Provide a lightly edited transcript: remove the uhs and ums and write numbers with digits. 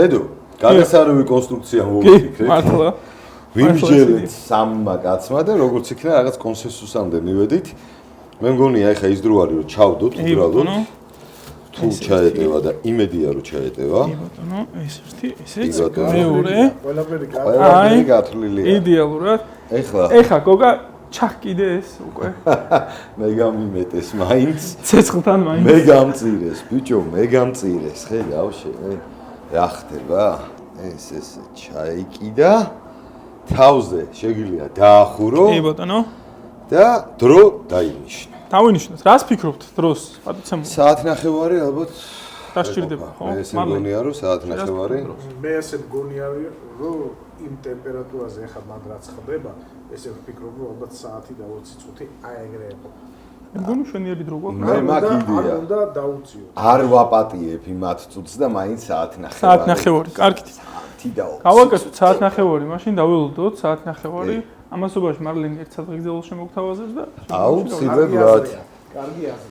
Edu, გადასარევი კონსტრუქცია მოვიფიქრეთ. მართლა. ვიმსჯელეთ სამმა კაცმა და როგორც იქნება რაღაც კონსენსუსამდე მივედით. მე მგონია ეხა ის დრო არის რომ ჩავდოთ უბრალოდ. თუ ჩაეტევა და იმედია რომ ჩაეტევა. კი ბატონო, ეს ერთი, ესეც მეორე. აი, გათვლილია. იდეალურად. ეხლა გოგა ჩახკიდე ეს უკვე. მე გამიმეტეს მაინც. ცეცხლთან მაინც. მე გამწირეს, ბიჭო, მე გამწირეს. ხედავ ბავშვი, რა ხდება? ეს ჩაიკიდა. თავზე შეგვიძლია დაახურო. კი ბატონო. და დრო დაინიშნა. დავინიშნოთ. რას ფიქრობთ დროს? პატიცემ. საათი ნახევარი ალბათ დასჭირდება, ხო? მე ესე მგონია რომ საათი ნახევარი. მე ესე მგონია რომ იმ ტემპერატურაზე ახლა მან რაც ხდება, ესე ვფიქრობ რომ ალბათ საათი და 20 წუთი აი ეგრე იყო. მე მგონი შვენიერი დრო გვაქვს. მე მაგ იდეა. უნდა დაუციო. არ ვაპატიებ იმათ წუთს და მაინც საათი ნახევარი. საათი ნახევარი, კარგით. გავაკეთოთ საათი ნახევარი, მაშინ დავილოდოთ საათი ნახევარი. ამასობაში მარლენი ერთ საათი გრძელს შემოგთავაზებს და აუცილებლად. კარგია.